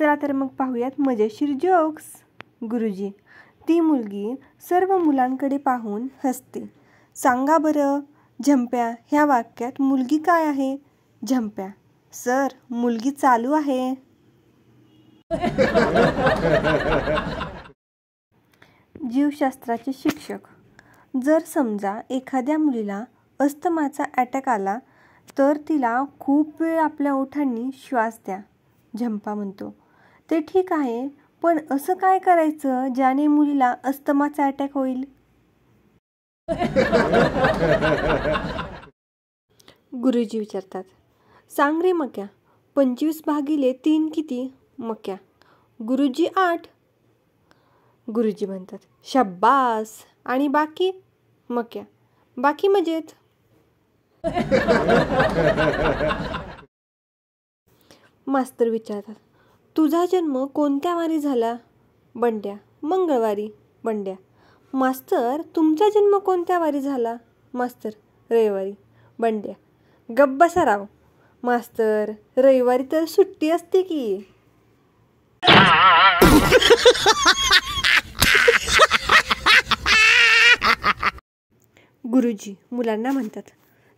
चला तर मग पाहूयात मजेशीर जोक्स. गुरुजी, ती मुलगी सर्व मुलांकडे पाहून हसते. सांगा बरं झंप्या, ह्या वाक्यात मुलगी काय आहे? झंप्या: सर, मुलगी चालू आहे. जीवशास्त्राचे शिक्षक: जर समजा एखाद्या मुलीला अस्थमाचा अटॅक आला तर तिला खूप वेळ आपल्या ओठांनी श्वास द्या. झंपा म्हणतो, ते ठीक आहे, पण असं काय करायचं ज्याने मुलीला अस्थमाचा अटॅक होईल? गुरुजी विचारतात, सांग रे मक्या, 25/3 किती? मक्या: गुरुजी 8. गुरुजी म्हणतात, शब्बास. आणि बाकी? मक्या: बाकी मजेत. मास्तर विचारतात, तुझा जन्म कोणत्या वारी झाला? बंड्या: मंगळवारी. बंड्या: मास्तर, तुमचा जन्म कोणत्या वारी झाला? मास्तर: रविवारी. बंड्या: गप्प बसा राव. मास्तर: रविवारी तर सुट्टी असते की. गुरुजी मुलांना म्हणतात,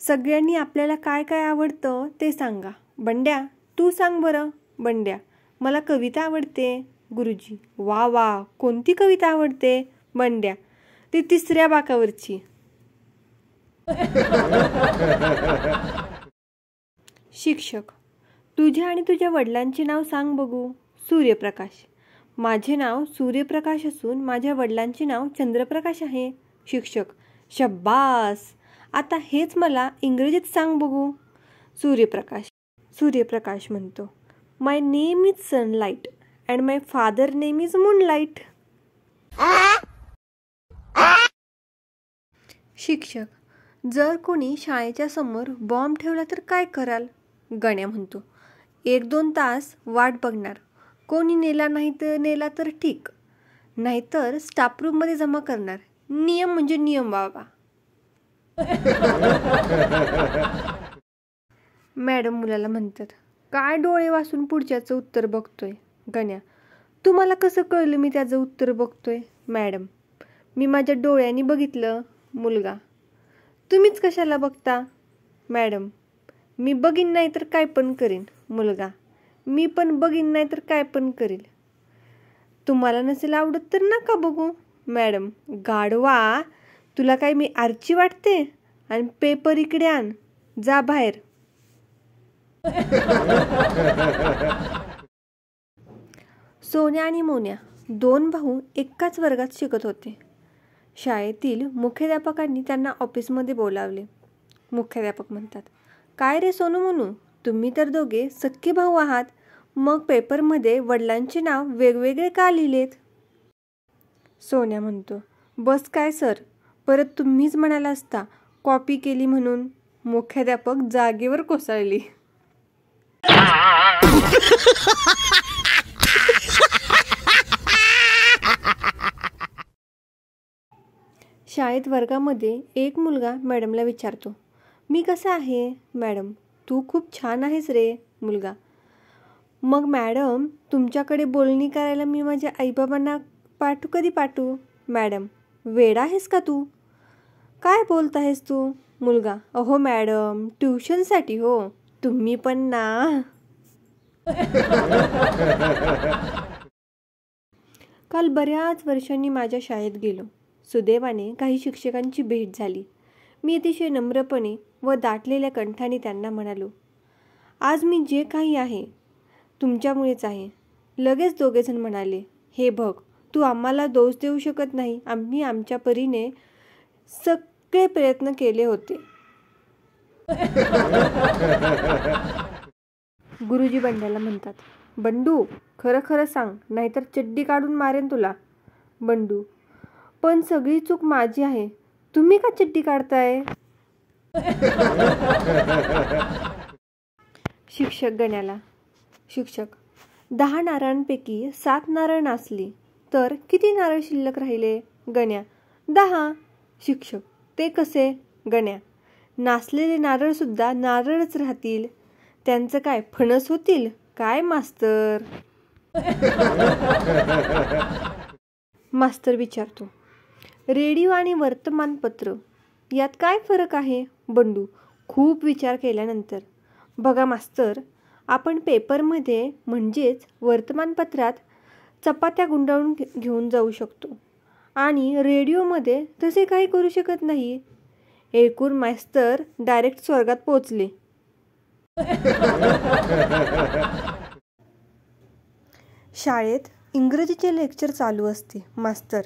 सगळ्यांनी आपल्याला काय काय आवडतं ते सांगा. बंड्या: तू सांग बरं. बंड्या: मला कविता आवडते. गुरुजी: वा वा, कोणती कविता आवडते? बंड्या: ती 3ऱ्या बाकावरची. शिक्षक: तुझ्या आणि तुझ्या वडिलांचे नाव सांग बघू. सूर्यप्रकाश: माझे नाव सूर्यप्रकाश असून माझ्या वडिलांचे नाव चंद्रप्रकाश आहे. शिक्षक: शब्बास. आता हेच मला इंग्रजीत सांग बघू. सूर्यप्रकाश म्हणतो, my name is sunlight and my father name is moonlight. शिक्षक: जर कोणी शाळेच्या समोर बॉम्ब ठेवला तर काय कराल? गण्या म्हणतो, 1-2 तास वाट बघणार. कोणी नेला तर ठीक, नाहीतर स्टाफ रूममध्ये जमा करणार. नियम म्हणजे नियम बाबा. मॅडम मुलाला म्हणतात, काय डोळे वाचून पुढच्याचं उत्तर बघतोय? गण्या: तुम्हाला कसं कळलं मी त्याचं उत्तर बघतोय? मॅडम: मी माझ्या डोळ्यांनी बघितलं. मुलगा: तुम्हीच कशाला बघता? मॅडम: मी बघीन नाही तर काय पण करीन. मुलगा: मी पण बघीन नाही तर काय पण करील. तुम्हाला नसेल आवडत तर नका बघू. मॅडम: गाढवा, तुला काय मी आरची वाटते? आणि पेपर इकडे आण, जा बाहेर. सोन्या आणि मोन्या 2 भाऊ एकाच वर्गात शिकत होते. शाळेतील मुख्याध्यापकांनी त्यांना ऑफिसमध्ये बोलावले. मुख्याध्यापक म्हणतात, काय रे सोनू मोनू, तुम्ही तर दोघे सख्खे भाऊ आहात, मग पेपरमध्ये वडिलांचे नाव वेगवेगळे का लिहिलेत? सोन्या म्हणतो, बस काय सर, परत तुम्हीच म्हणाला असता कॉपी केली म्हणून. मुख्याध्यापक जागेवर कोसळली. शाळेत वर्गामध्ये एक मुलगा मॅडमला विचारतो, मी कसा आहे? मॅडम: तू खूप छान आहेस रे. मुलगा: मग मॅडम, तुमच्याकडे बोलणी करायला मी माझ्या आईबाबांना कधी पाठवू? मॅडम: वेडा आहेस का तू? काय बोलत आहेस तू? मुलगा: अहो मॅडम, ट्युशनसाठी हो. तुम्ही पण ना. काल बऱ्याच वर्षांनी माझ्या शाळेत गेलो. सुदैवाने काही शिक्षकांची भेट झाली. मी अतिशय नम्रपणे व दाटलेल्या कंठाने त्यांना म्हणालो, आज मी जे काही आहे तुमच्यामुळेच आहे. लगेच दोघेजण म्हणाले, हे बघ, तू आम्हाला दोष देऊ शकत नाही. आम्ही आमच्या परीने सगळे प्रयत्न केले होते. गुरुजी बंड्याला म्हणतात, बंडू, खरं खरं सांग, नाहीतर चड्डी काढून मारेन तुला. बंडू: पण सगळी चूक माझी आहे, तुम्ही का चड्डी काढताय? शिक्षक गण्याला: शिक्षक: 10 नारळांपैकी 7 नारळ नासली तर किती नारळ शिल्लक राहिले? गण्या: 10. शिक्षक: ते कसे? गण्या: नासलेले नारळ सुद्धा नारळच राहतील, त्यांचं काय फणस होतील काय मास्तर? मास्तर विचारतो, रेडिओ आणि वर्तमानपत्र यात काय फरक आहे? बंडू खूप विचार केल्यानंतर, बघा मास्तर, आपण पेपरमध्ये म्हणजेच वर्तमानपत्रात चपात्या गुंडाळून घेऊन जाऊ शकतो आणि रेडिओमध्ये तसे काही करू शकत नाही. ऐकून मास्तर डायरेक्ट स्वर्गात पोचले. शाळेत इंग्रजीचे लेक्चर चालू असते. मास्तर,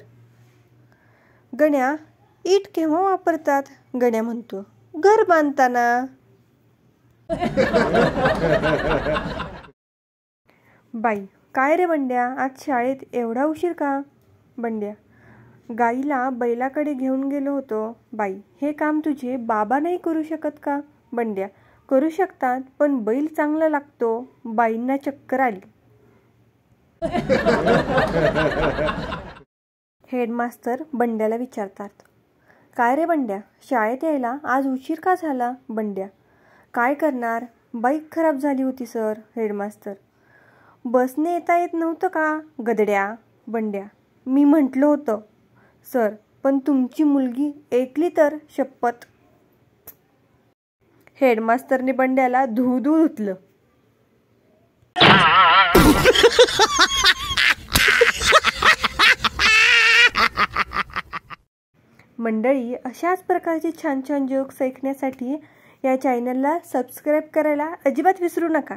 गण्या, ईट केव्हा वापरतात? गण्या म्हणतो, घर बांधताना. बाई, काय रे बंड्या, आज शाळेत एवढा उशीर का? बंड्या, गाईला बैलाकडे घेऊन गेलो होतो. बाई, हे काम तुझे बाबा नाही करू शकत का? बंड्या, करू शकतात, पण बैल चांगला लागतो. बाईंना चक्कर आली. हेडमास्तर बंड्याला विचारतात, काय रे बंड्या, शाळेत यायला आज उशीर का झाला? बंड्या, काय करणार, बाईक खराब झाली होती सर. हेडमास्तर, बसने येता येत नव्हतं का? गधड्या. बंड्या, मी म्हटलं होतं सर, पण तुमची मुलगी ऐकली तर शपथ. हेडमास्टरने बंड्याला धू धुतलं. मंडळी, अशाच प्रकारचे छान छान जोक्स ऐकण्यासाठी या चॅनलला सबस्क्राईब करायला अजिबात विसरू नका.